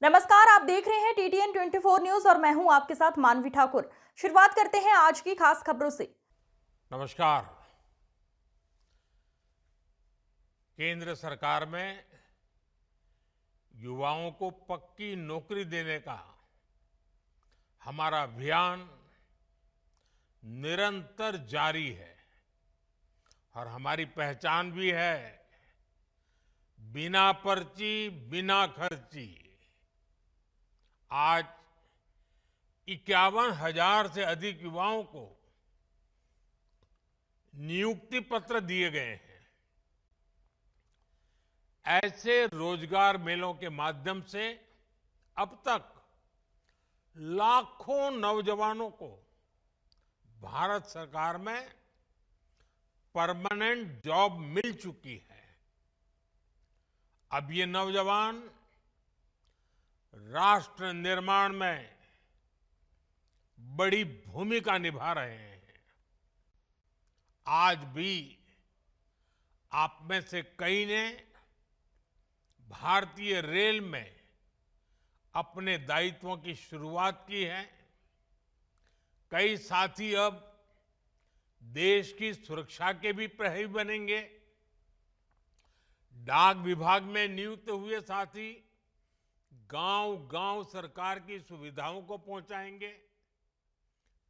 नमस्कार, आप देख रहे हैं टीटीएन 24 न्यूज और मैं हूं आपके साथ मानवी ठाकुर। शुरुआत करते हैं आज की खास खबरों से। नमस्कार। केंद्र सरकार में युवाओं को पक्की नौकरी देने का हमारा अभियान निरंतर जारी है और हमारी पहचान भी है बिना पर्ची बिना खर्ची। आज 51,000 से अधिक युवाओं को नियुक्ति पत्र दिए गए हैं। ऐसे रोजगार मेलों के माध्यम से अब तक लाखों नौजवानों को भारत सरकार में परमानेंट जॉब मिल चुकी है। अब ये नौजवान राष्ट्र निर्माण में बड़ी भूमिका निभा रहे हैं। आज भी आप में से कई ने भारतीय रेल में अपने दायित्वों की शुरुआत की है। कई साथी अब देश की सुरक्षा के भी प्रहरी बनेंगे। डाक विभाग में नियुक्त हुए साथी गांव-गांव सरकार की सुविधाओं को पहुंचाएंगे।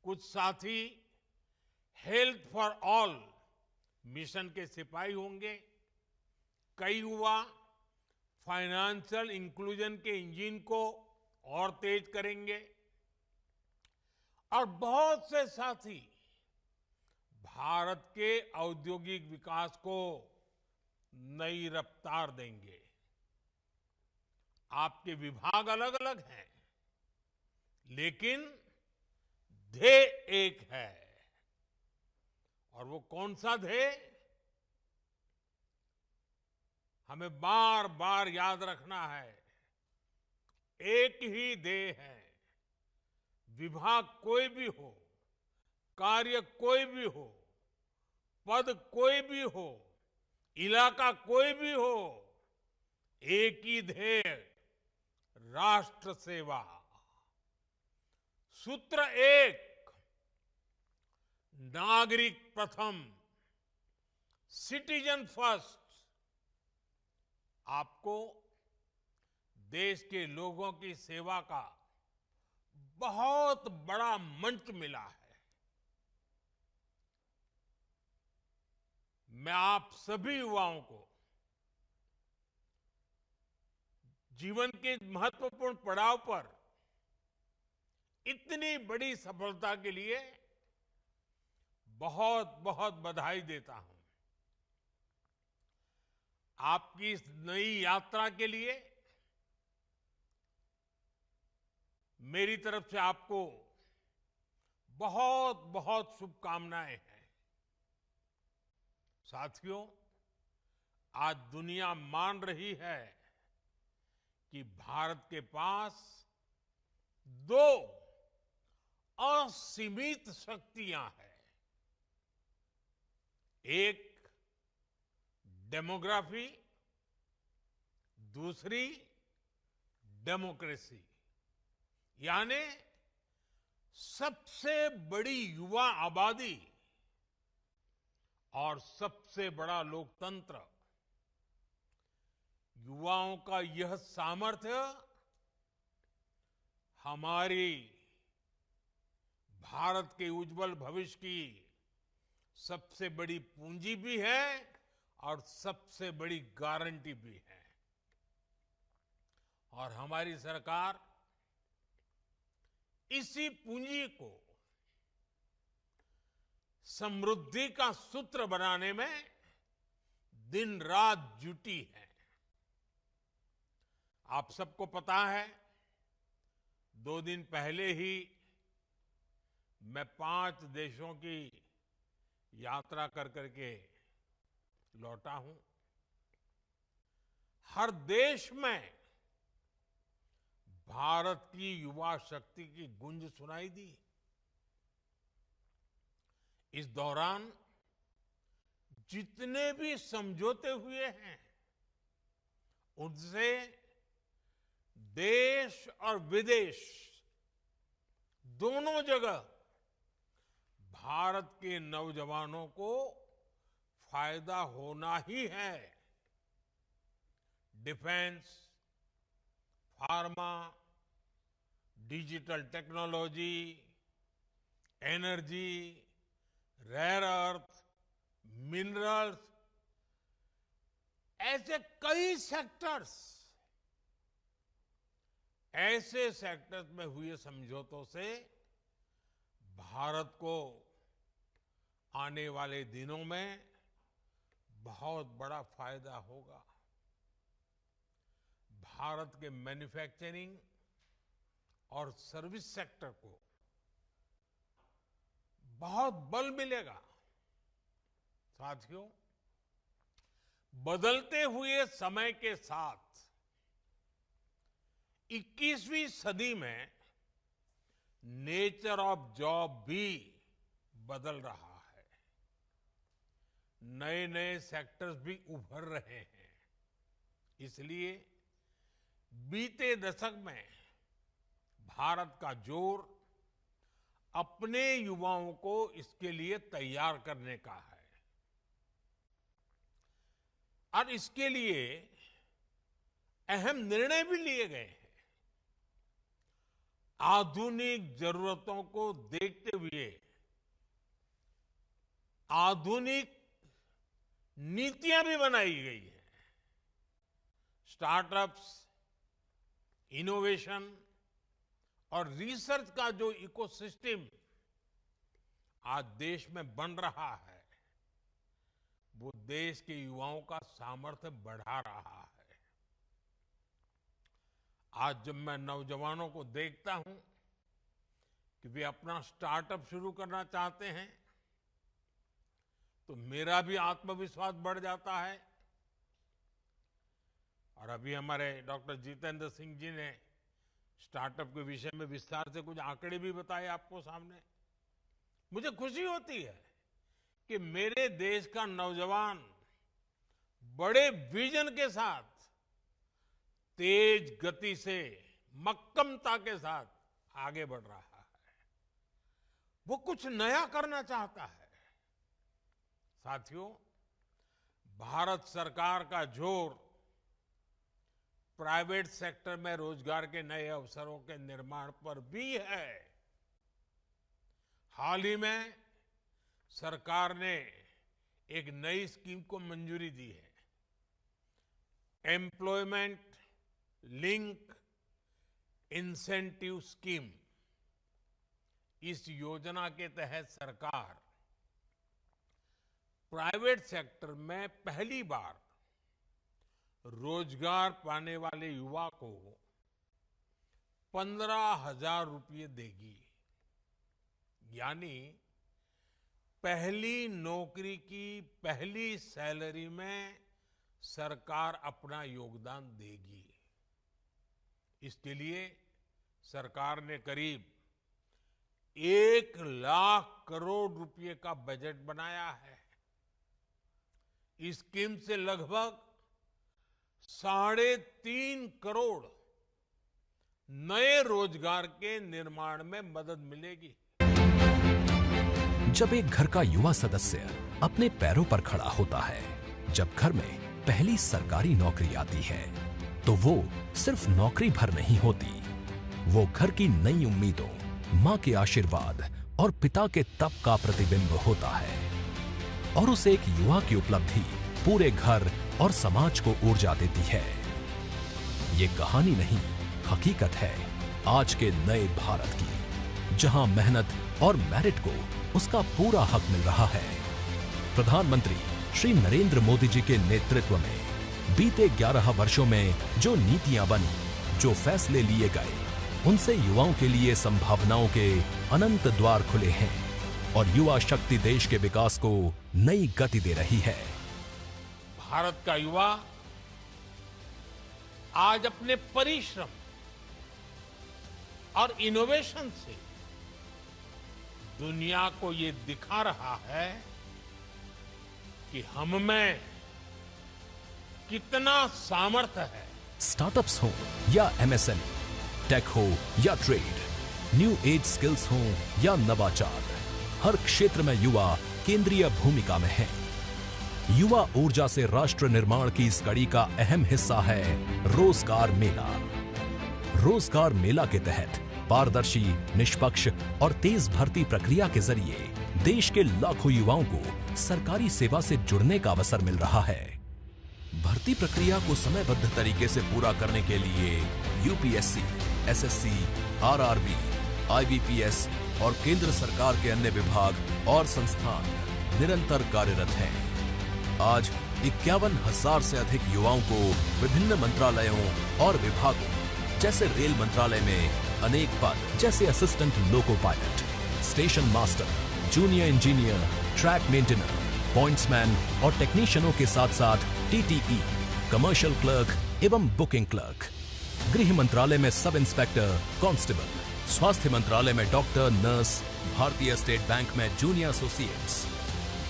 कुछ साथी हेल्थ फॉर ऑल मिशन के सिपाही होंगे। कई युवा फाइनेंशियल इंक्लूजन के इंजन को और तेज करेंगे और बहुत से साथी भारत के औद्योगिक विकास को नई रफ्तार देंगे। आपके विभाग अलग अलग हैं, लेकिन ध्येय एक है। और वो कौन सा ध्येय? हमें बार बार याद रखना है। एक ही ध्येय है। विभाग कोई भी हो, कार्य कोई भी हो, पद कोई भी हो, इलाका कोई भी हो, एक ही ध्येय, राष्ट्र सेवा। सूत्र एक, नागरिक प्रथम, सिटीजन फर्स्ट। आपको देश के लोगों की सेवा का बहुत बड़ा मंच मिला है। मैं आप सभी युवाओं को जीवन के महत्वपूर्ण पड़ाव पर इतनी बड़ी सफलता के लिए बहुत बहुत बधाई देता हूं। आपकी इस नई यात्रा के लिए मेरी तरफ से आपको बहुत बहुत शुभकामनाएं हैं। साथियों, आज दुनिया मान रही है कि भारत के पास दो असीमित शक्तियां हैं। एक डेमोग्राफी, दूसरी डेमोक्रेसी। यानी सबसे बड़ी युवा आबादी और सबसे बड़ा लोकतंत्र। युवाओं का यह सामर्थ्य हमारी भारत के उज्जवल भविष्य की सबसे बड़ी पूंजी भी है और सबसे बड़ी गारंटी भी है। और हमारी सरकार इसी पूंजी को समृद्धि का सूत्र बनाने में दिन रात जुटी है। आप सबको पता है, 2 दिन पहले ही मैं 5 देशों की यात्रा कर करके लौटा हूं। हर देश में भारत की युवा शक्ति की गूंज सुनाई दी। इस दौरान जितने भी समझौते हुए हैं, उनसे देश और विदेश दोनों जगह भारत के नौजवानों को फायदा होना ही है। Defence, pharma, digital technology, energy, rare earth, minerals, ऐसे कई सेक्टर्स में हुए समझौतों से भारत को आने वाले दिनों में बहुत बड़ा फायदा होगा। भारत के मैन्युफैक्चरिंग और सर्विस सेक्टर को बहुत बल मिलेगा। साथियों, बदलते हुए समय के साथ 21वीं सदी में नेचर ऑफ जॉब भी बदल रहा है। नए नए सेक्टर्स भी उभर रहे हैं। इसलिए बीते दशक में भारत का जोर अपने युवाओं को इसके लिए तैयार करने का है और इसके लिए अहम निर्णय भी लिए गए हैं। आधुनिक जरूरतों को देखते हुए आधुनिक नीतियां भी बनाई गई हैं। स्टार्टअप्स, इनोवेशन और रिसर्च का जो इकोसिस्टम आज देश में बन रहा है, वो देश के युवाओं का सामर्थ्य बढ़ा रहा है। आज जब मैं नौजवानों को देखता हूं कि वे अपना स्टार्टअप शुरू करना चाहते हैं, तो मेरा भी आत्मविश्वास बढ़ जाता है। और अभी हमारे डॉक्टर जितेंद्र सिंह जी ने स्टार्टअप के विषय में विस्तार से कुछ आंकड़े भी बताए आपको सामने। मुझे खुशी होती है कि मेरे देश का नौजवान बड़े विजन के साथ, तेज गति से, मक्कमता के साथ आगे बढ़ रहा है। वो कुछ नया करना चाहता है। साथियों, भारत सरकार का जोर प्राइवेट सेक्टर में रोजगार के नए अवसरों के निर्माण पर भी है। हाल ही में सरकार ने एक नई स्कीम को मंजूरी दी है, एम्प्लॉयमेंट लिंक इंसेंटिव स्कीम। इस योजना के तहत सरकार प्राइवेट सेक्टर में पहली बार रोजगार पाने वाले युवा को 15,000 रुपये देगी। यानी पहली नौकरी की पहली सैलरी में सरकार अपना योगदान देगी। इसके लिए सरकार ने करीब 1 लाख करोड़ रुपए का बजट बनाया है। इस स्कीम से लगभग 3.5 करोड़ नए रोजगार के निर्माण में मदद मिलेगी। जब एक घर का युवा सदस्य अपने पैरों पर खड़ा होता है, जब घर में पहली सरकारी नौकरी आती है, तो वो सिर्फ नौकरी भर नहीं होती, वो घर की नई उम्मीदों, माँ के आशीर्वाद और पिता के तप का प्रतिबिंब होता है। और उस एक युवा की उपलब्धि पूरे घर और समाज को ऊर्जा देती है। ये कहानी नहीं, हकीकत है आज के नए भारत की, जहां मेहनत और मेरिट को उसका पूरा हक मिल रहा है। प्रधानमंत्री श्री नरेंद्र मोदी जी के नेतृत्व में बीते 11 वर्षों में जो नीतियां बनी, जो फैसले लिए गए, उनसे युवाओं के लिए संभावनाओं के अनंत द्वार खुले हैं और युवा शक्ति देश के विकास को नई गति दे रही है। भारत का युवा आज अपने परिश्रम और इनोवेशन से दुनिया को ये दिखा रहा है कि हम में कितना सामर्थ्य है। स्टार्टअप्स हो या एमएसएमई, टेक हो या ट्रेड, न्यू एज स्किल्स हो या नवाचार, हर क्षेत्र में युवा केंद्रीय भूमिका में है। युवा ऊर्जा से राष्ट्र निर्माण की इस कड़ी का अहम हिस्सा है रोजगार मेला। रोजगार मेला के तहत पारदर्शी, निष्पक्ष और तेज भर्ती प्रक्रिया के जरिए देश के लाखों युवाओं को सरकारी सेवा से जुड़ने का अवसर मिल रहा है। भर्ती प्रक्रिया को समयबद्ध तरीके से पूरा करने के लिए यूपीएससी, एसएससी, आरआरबी, आईबीपीएस और केंद्र सरकार के अन्य विभाग और संस्थान निरंतर कार्यरत हैं। आज 51,000 से अधिक युवाओं को विभिन्न मंत्रालयों और विभागों जैसे रेल मंत्रालय में अनेक पद जैसे assistant loco pilot, station master, junior engineer, track maintainer, pointsman और टेक्नीशियनों के साथ साथ टीटीई, कमर्शियल क्लर्क एवं बुकिंग क्लर्क, गृह मंत्रालय में सब इंस्पेक्टर, कांस्टेबल, स्वास्थ्य मंत्रालय में डॉक्टर, नर्स, भारतीय स्टेट बैंक में जूनियर एसोसिएट्स,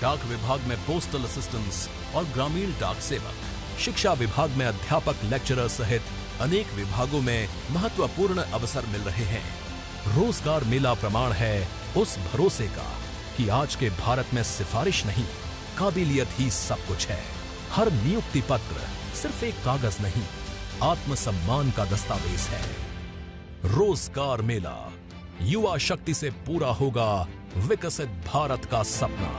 डाक विभाग में पोस्टल असिस्टेंट्स और ग्रामीण डाक सेवक, शिक्षा विभाग में अध्यापक, लेक्चरर सहित अनेक विभागों में महत्वपूर्ण अवसर मिल रहे हैं। रोजगार मेला प्रमाण है उस भरोसे का कि आज के भारत में सिफारिश नहीं, काबिलियत ही सब कुछ है। हर नियुक्ति पत्र सिर्फ एक कागज नहीं, आत्मसम्मान का दस्तावेज है। रोजगार मेला, युवा शक्ति से पूरा होगा विकसित भारत का सपना।